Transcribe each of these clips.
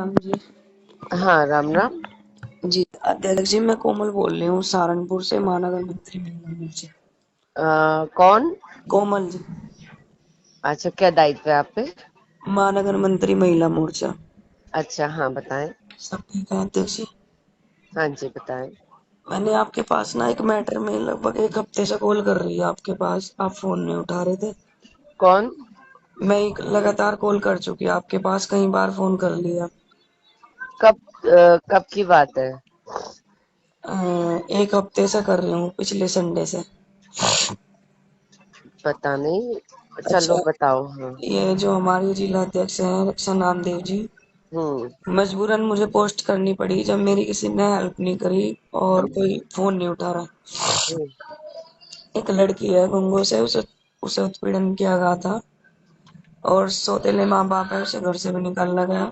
राम जी। हाँ, राम राम। जी अध्यक्ष जी, मैं कोमल बोल रही हूँ सहारनपुर से, महानगर मंत्री महिला मोर्चा। कौन? कोमल जी। अच्छा, क्या दायित्व है आप पे? महानगर मंत्री महिला मोर्चा। अच्छा, हाँ बताएं। सब ठीक है अध्यक्ष जी। हाँ जी, बताएं। मैंने आपके पास ना एक मैटर में लगभग एक हफ्ते से कॉल कर रही है आपके पास, आप फोन नहीं उठा रहे थे। कौन? मैं एक लगातार कॉल कर चुकी आपके पास, कई बार फोन कर लिया। कब की बात है? एक हफ्ते से कर रही हूँ, पिछले संडे से। पता नहीं। चलो अच्छा, बताओ। हाँ। ये जो हमारे जिला अध्यक्ष हैं रक्षा नामदेव जी, हम्म। मजबूरन मुझे पोस्ट करनी पड़ी जब मेरी किसी ने हेल्प नहीं करी और कोई फोन नहीं उठा रहा। हम्म। एक लड़की है गंगो से, उसे उत्पीड़न किया गया था और सौतेले माँ बाप है, उसे घर से भी निकाला गया।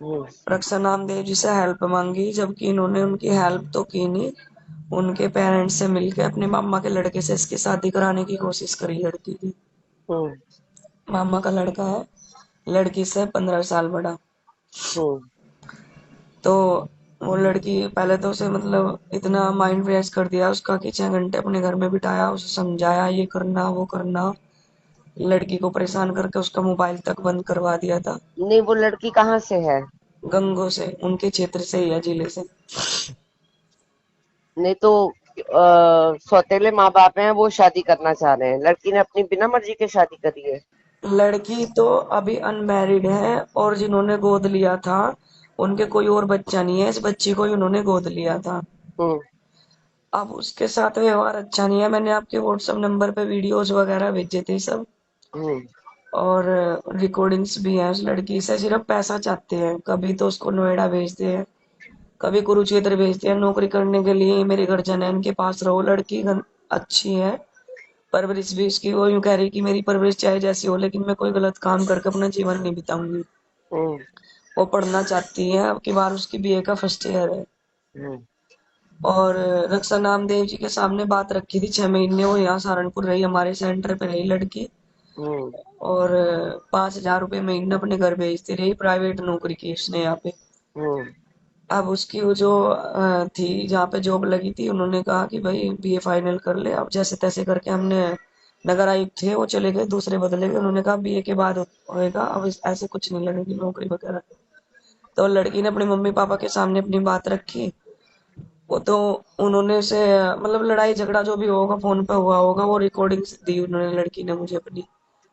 हम्म। रक्षा नामदेव जी से हेल्प मांगी, जबकि इन्होंने उनकी हेल्प तो की नहीं। उनके पेरेंट्स से मिलकर अपने मामा के लड़के से इसकी शादी कराने की कोशिश करी लड़की की। हम्म। मामा का लड़का है, लड़की से 15 साल बड़ा। हम्म। तो वो लड़की पहले तो उसे मतलब इतना माइंड फ्रेश कर दिया उसका कि 6 घंटे अपने घर में बिठाया, उसे समझाया ये करना वो करना। लड़की को परेशान करके उसका मोबाइल तक बंद करवा दिया था। नहीं, वो लड़की कहाँ से है? गंगो से, उनके क्षेत्र से ही है, जिले से। नहीं तो सौतेले माँ बाप हैं, वो शादी करना चाह रहे हैं, लड़की ने अपनी बिना मर्जी के शादी करी है। लड़की तो अभी अनमैरिड है और जिन्होंने गोद लिया था उनके कोई और बच्चा नहीं है, इस बच्ची को ही उन्होंने गोद लिया था। हम्म। अब उसके साथ व्यवहार अच्छा नहीं है, मैंने आपके व्हाट्सएप नंबर पे वीडियोस वगैरह भेजे थे सब, हम्म। और रिकॉर्डिंग्स भी हैं। उस लड़की से सिर्फ पैसा चाहते हैं, कभी तो उसको नोएडा भेजते हैं, कभी कुरुक्षेत्र भेजते हैं नौकरी करने के लिए। मेरे घर जाना है, इनके पास रहो। लड़की अच्छी है, परवरिश भी उसकी, वो यूं कह रही कि मेरी परवरिश चाहे जैसी हो लेकिन मैं कोई गलत काम करके अपना जीवन नहीं बिताऊंगी। हम्म। वो पढ़ना चाहती है, अब की बार उसकी बीए का फर्स्ट ईयर है। हम्म। और रक्षा नामदेव जी के सामने बात रखी थी, 6 महीने वो यहाँ सहारनपुर रही, हमारे सेंटर पे रही लड़की। हम्म। और 5,000 रुपये महीने अपने घर भेजती रही, प्राइवेट नौकरी की उसने यहाँ पे। हम्म। अब उसकी वो जो थी जहाँ पे जॉब लगी थी, उन्होंने कहा कि भाई बीए फाइनल कर ले। अब जैसे तैसे करके हमने, नगर आयुक्त थे वो चले गए, दूसरे बदले गए, उन्होंने कहा बीए के बाद होएगा, अब ऐसे कुछ नहीं लगेगी नौकरी वगैरह। तो लड़की ने अपने मम्मी पापा के सामने अपनी बात रखी। वो तो उन्होंने उसे मतलब लड़ाई झगड़ा जो भी होगा फोन पे हुआ होगा, वो रिकॉर्डिंग्स दी उन्होंने, लड़की ने मुझे अपनी।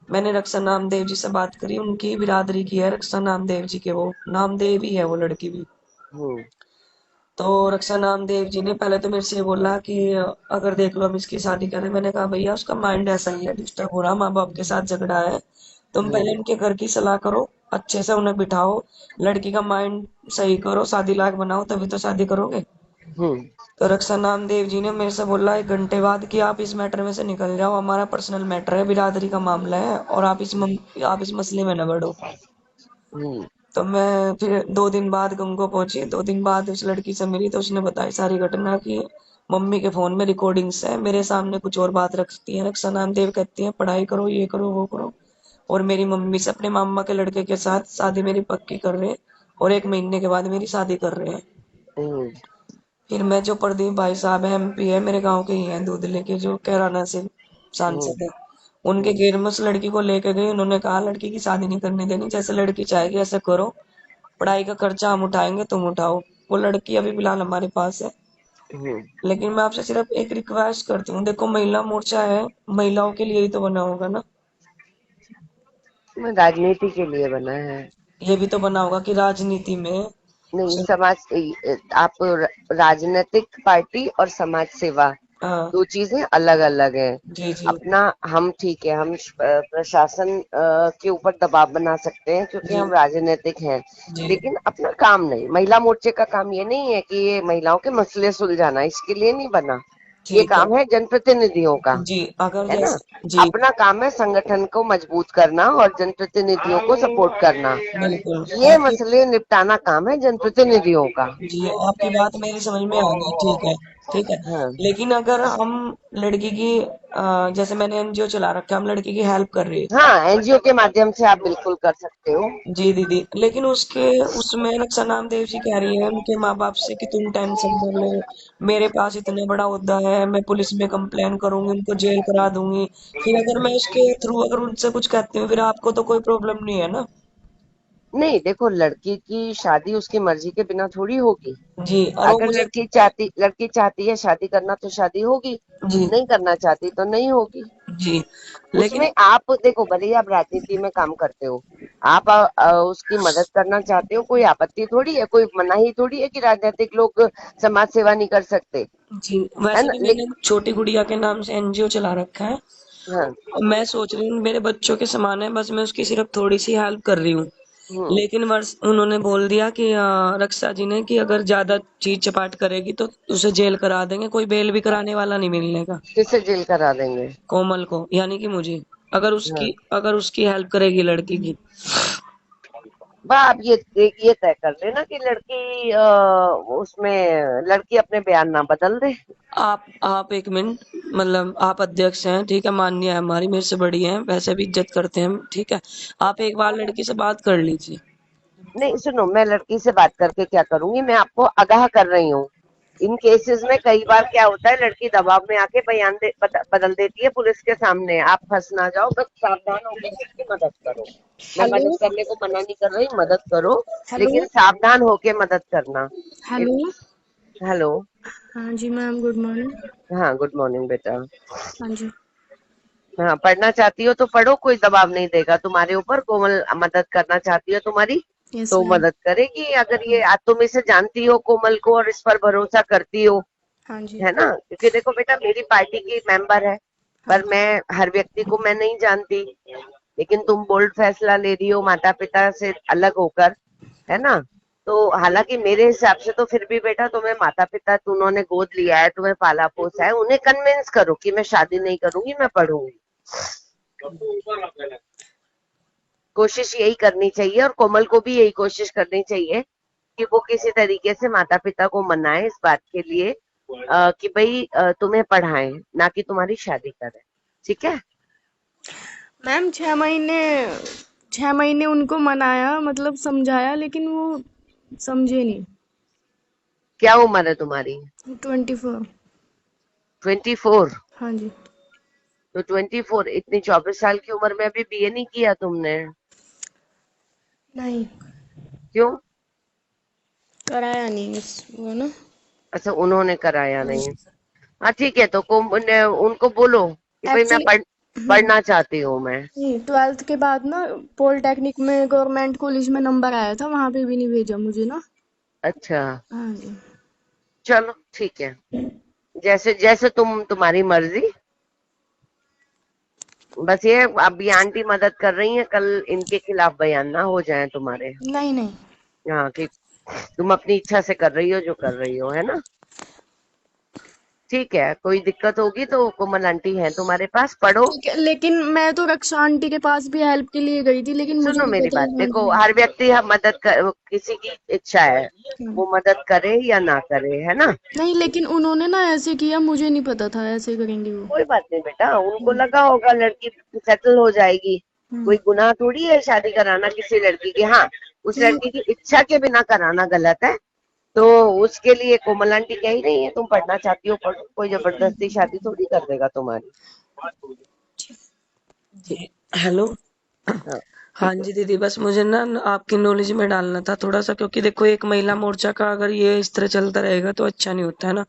मैंने रक्षा नामदेव जी से बात करी, उनकी बिरादरी की है रक्षा नामदेव जी के, वो नामदेव ही है वो लड़की भी। हम्म। तो रक्षा नामदेव जी ने पहले तो मेरे से बोला कि अगर देख लो हम इसकी शादी करें। मैंने कहा भैया उसका माइंड ऐसा ही है, डिस्टर्ब हो रहा, माँ बाप के साथ झगड़ा है, तुम हम्म। पहले उनके घर की सलाह करो, अच्छे से उन्हें बिठाओ, लड़की का माइंड सही करो, शादी लायक बनाओ, तभी तो शादी करोगे। हम्म। तो रक्षा नामदेव जी ने मेरे से बोला 1 घंटे बाद कि आप इस मैटर में से निकल जाओ, हमारा पर्सनल मैटर है, बिरादरी का मामला है, और आप इस मसले में न बढ़ो। हम्म। तो मैं फिर 2 दिन बाद गंगो पहुंची, 2 दिन बाद उस लड़की से मिली तो उसने बताई सारी घटना की मम्मी के फोन में रिकॉर्डिंग्स है, मेरे सामने कुछ और बात रखती है। रक्षा नामदेव कहती है पढ़ाई करो, ये करो वो करो, और मेरी मम्मी से अपने मामा के लड़के के साथ शादी मेरी पक्की कर रहे हैं, और 1 महीने के बाद मेरी शादी कर रहे हैं। हम्म। फिर मैं, जो प्रदीप भाई साहब है, एमपी है, मेरे गांव के ही हैं, दूधले के, जो कैराना से हम्म। सांसद है, उनके हम्म। घेर में उस लड़की को लेके गई। उन्होंने कहा लड़की की शादी नहीं करने देनी, जैसे लड़की चाहेगी ऐसे करो, पढ़ाई का खर्चा हम उठाएंगे, तुम उठाओ। वो लड़की अभी फिलहाल हमारे पास है। हम्म। लेकिन मैं आपसे सिर्फ एक रिक्वेस्ट करती हूँ, देखो महिला मोर्चा है, महिलाओं के लिए ही तो बना होगा ना, राजनीति के लिए बना है। ये भी तो बना होगा कि राजनीति में। नहीं, आप राजनीतिक पार्टी और समाज सेवा हाँ। दो चीजें अलग अलग है। जी जी। अपना हम ठीक है, हम प्रशासन के ऊपर दबाव बना सकते हैं क्योंकि जी हम राजनीतिक हैं। जी। लेकिन अपना काम नहीं, महिला मोर्चे का काम ये नहीं है कि ये महिलाओं के मसले सुलझाना, इसके लिए नहीं बना। ये ठीक है। काम है जनप्रतिनिधियों का, जी अगर है ना। जैसे जी। अपना काम है संगठन को मजबूत करना और जनप्रतिनिधियों को सपोर्ट करना। बिल्कुल ये आपकी, मसले निपटाना काम है जनप्रतिनिधियों का। जी आपकी बात मेरी समझ में आ गई, ठीक है। ठीक है। हाँ लेकिन अगर हम लड़की की जैसे मैंने एनजीओ चला रखा है, हम लड़की की हेल्प कर रही है। हाँ, एनजीओ के माध्यम से आप बिल्कुल कर सकते हो। जी दीदी, लेकिन उसके उसमें रक्षा नामदेव जी कह रही है उनके माँ बाप से कि तुम टेंशन न लो, मेरे पास इतना बड़ा ओहदा है, मैं पुलिस में कंप्लेन करूंगी, उनको जेल करा दूंगी। फिर अगर मैं उसके थ्रू अगर उनसे कुछ कहती हूँ, फिर आपको तो कोई प्रॉब्लम नहीं है ना? नहीं देखो, लड़की की शादी उसकी मर्जी के बिना थोड़ी होगी। जी, और वो अगर मुझे। लड़की चाहती है शादी करना तो शादी होगी, जी। नहीं करना चाहती तो नहीं होगी। जी। लेकिन उसमें आप देखो, भले ही आप राजनीति में काम करते हो, आप उसकी मदद करना चाहते हो, कोई आपत्ति थोड़ी है, कोई मनाही थोड़ी है कि राजनीतिक लोग समाज सेवा नहीं कर सकते, जी, है वैसे ना? भी मैंने छोटी गुड़िया के नाम से एनजीओ चला रखा है। हाँ। और मैं सोच रही हूँ मेरे बच्चों के समान है, बस मैं उसकी सिर्फ थोड़ी सी हेल्प कर रही हूँ। हम्म। लेकिन वर्ष उन्होंने बोल दिया कि रक्षा जी ने कि अगर ज्यादा चीज चपाट करेगी तो उसे जेल करा देंगे, कोई बेल भी कराने वाला नहीं मिलने का। किससे जेल करा देंगे? कोमल को, यानी कि मुझे, हाँ। अगर उसकी हेल्प करेगी लड़की की। वाह, आप ये तय कर लेना कि लड़की उसमें लड़की अपने बयान ना बदल दे। आप एक मिनट, मतलब आप अध्यक्ष हैं, ठीक है, माननीय है हमारी, मेरे से बड़ी हैं, वैसे भी इज्जत करते हैं हम, ठीक है। आप एक बार लड़की से बात कर लीजिए। नहीं सुनो, मैं लड़की से बात करके क्या करूंगी, मैं आपको आगाह कर रही हूँ। इन केसेस में कई बार क्या होता है, लड़की दबाव में आके बदल देती है पुलिस के सामने। आप फंस ना जाओ, बस सावधान होकर उसकी मदद करो। मैं हेलो। मदद करने को मना नहीं कर रही, मदद करो, हेलो। लेकिन सावधान होके मदद करना। हेलो। हेलो। हाँ जी मैम, गुड मॉर्निंग। हाँ, गुड मॉर्निंग बेटा। हाँ जी। हाँ, पढ़ना चाहती हो तो पढ़ो, कोई दबाव नहीं देगा तुम्हारे ऊपर। कोमल मदद करना चाहती हो तुम्हारी, यस तो मैम। मदद करेगी। अगर ये तुम इसे जानती हो कोमल को और इस पर भरोसा करती हो, हाँ जी। है ना? क्योंकि देखो बेटा, मेरी पार्टी की मेंबर है, हाँ पर जी। मैं हर व्यक्ति को मैं नहीं जानती। लेकिन तुम बोल्ड फैसला ले रही हो माता पिता से अलग होकर, है ना? तो हालांकि मेरे हिसाब से तो फिर भी बेटा, तुम्हें माता पिता, उन्होंने गोद लिया है, तुम्हें पाला पोसा है, उन्हें कन्विंस करो कि मैं शादी नहीं करूंगी, मैं पढ़ूंगी। कोशिश यही करनी चाहिए, और कोमल को भी यही कोशिश करनी चाहिए कि वो किसी तरीके से माता पिता को मनाए इस बात के लिए कि भाई तुम्हें पढ़ाएं, ना कि तुम्हारी शादी करें। ठीक है? मैम 6 महीने उनको मनाया, मतलब समझाया, लेकिन वो समझे नहीं। क्या उम्र है तुम्हारी? 24। 24? हाँ जी। तो 24, इतनी 24 साल की उम्र में अभी बीए नहीं किया तुमने? नहीं, क्यों? कराया नहीं वो ना। अच्छा, उन्होंने कराया नहीं। हाँ ठीक है, तो उनको बोलो कि भाई मैं एक्चुअली पढ़ना चाहती हूँ मैं। नहीं, 12th के बाद ना पॉलिटेक्निक में गवर्नमेंट कॉलेज में नंबर आया था, वहां पे भी नहीं भेजा मुझे ना। अच्छा, हाँ जी। चलो ठीक है, जैसे जैसे तुम्हारी मर्जी। बस ये अभी आंटी मदद कर रही है, कल इनके खिलाफ बयान ना हो जाए तुम्हारे। नहीं नहीं। हाँ, कि तुम अपनी इच्छा से कर रही हो जो कर रही हो, है ना? ठीक है, कोई दिक्कत होगी तो कोमल आंटी है तुम्हारे पास, पढ़ो। ठीक है, लेकिन मैं तो रक्षा आंटी के पास भी हेल्प के लिए गई थी, लेकिन मुझे सुनो नहीं मेरी पता बात, उन्होंने देखो क्या। हर व्यक्ति किसी की इच्छा है, हाँ। वो मदद करे या ना करे, है ना? नहीं, लेकिन उन्होंने ना ऐसे किया, मुझे नहीं पता था ऐसे करेंगे वो। कोई बात नहीं बेटा, उनको हम्म। लगा होगा लड़की सेटल हो जाएगी। हम्म। कोई गुनाह थोड़ी है शादी कराना किसी लड़की की। हाँ, उस नहीं। लड़की की इच्छा के बिना कराना गलत है। तो उसके लिए कोमल आंटी कह ही रही है, तुम पढ़ना चाहती हो पढ़ो, कोई जबरदस्ती शादी थोड़ी कर देगा तुम्हारी। ठीक। जी। हेलो। हाँ हाँ ठीक है। जी दीदी, बस मुझे ना आपकी नॉलेज में डालना था थोड़ा सा, क्योंकि देखो एक महिला मोर्चा का अगर ये इस तरह चलता रहेगा तो अच्छा नहीं होता है ना।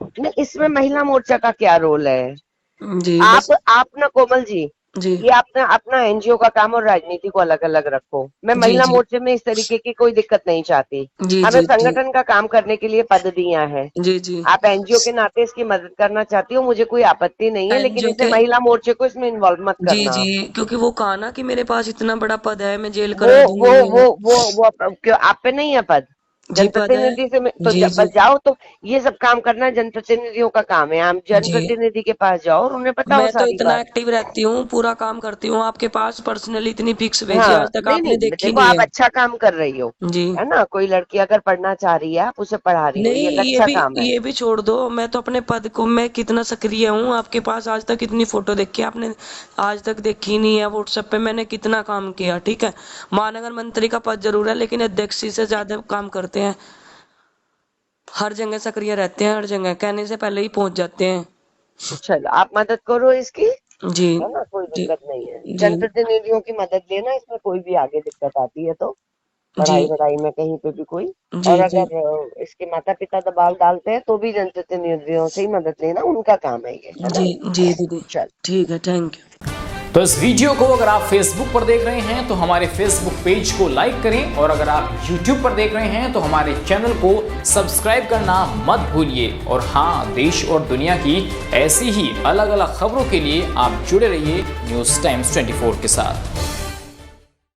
नहीं, इसमें महिला मोर्चा का क्या रोल है? जी बस। आप ना कोमल जी, जी। ये अपना अपना एनजीओ का काम और राजनीति को अलग अलग रखो। मैं जी। महिला जी। मोर्चे में इस तरीके की कोई दिक्कत नहीं चाहती। जी। हमें जी। जी। संगठन का काम करने के लिए पद दिया है। जी। जी। आप एनजीओ के नाते इसकी मदद करना चाहती हो, मुझे कोई आपत्ति नहीं है, लेकिन एनजीओ इसे के। महिला मोर्चे को इसमें इन्वॉल्व मत जी। करना। जी। क्योंकि वो कहा ना कि मेरे पास इतना बड़ा पद है, मैं जेल वो करा वो दूंगी। वो वो क्यों आप पे नहीं है पद? जी पद है। जनप्रतिनिधि से तो जी जी बस जाओ, तो ये सब काम करना जनप्रतिनिधियों का काम है। आप जी। जनप्रतिनिधि के पास जाओ और उन्हें बताओ मैं तो सारी इतना बात। एक्टिव रहती हूँ, पूरा काम करती हूँ। आपके पास पर्सनली इतनी पिक्स भेजी हाँ, आज तक नहीं आपने नहीं, देखी देखो नहीं आप है। अच्छा काम कर रही हो, जी। है ना। कोई लड़की अगर पढ़ना चाह रही है, आप उसे पढ़ा रही हो, नहीं, ये एक अच्छा काम है। ये भी छोड़ दो। मैं तो अपने पद को, मैं कितना सक्रिय हूँ। आपके पास आज तक इतनी फोटो देखी है आपने, आज तक देखी नहीं है। व्हाट्सएप पे मैंने कितना काम किया, ठीक है। महानगर मंत्री का पद जरूर है, लेकिन अध्यक्ष से ज्यादा काम करते हैं। हर जगह सक्रिय रहते हैं, हर जगह कहने से पहले ही पहुंच जाते हैं। चलो आप मदद करो इसकी, जी है ना, कोई जी दिक्कत नहीं है। जी जनप्रतिनिधियों की मदद लेना, इसमें कोई भी आगे दिक्कत आती है तो, जी पढ़ाई वढ़ाई में कहीं पे भी कोई। जी और जी अगर इसके माता पिता दबाव डालते हैं तो भी जनप्रतिनिधियों से ही मदद लेना, उनका काम है ये, है जी ना। जी दीदी। चल, ठीक है, थैंक यू। तो इस वीडियो को अगर आप फेसबुक पर देख रहे हैं तो हमारे फेसबुक पेज को लाइक करें, और अगर आप यूट्यूब पर देख रहे हैं तो हमारे चैनल को सब्सक्राइब करना मत भूलिए। और हाँ, देश और दुनिया की ऐसी ही अलग अलग खबरों के लिए आप जुड़े रहिए न्यूज़ टाइम्स 24 के साथ।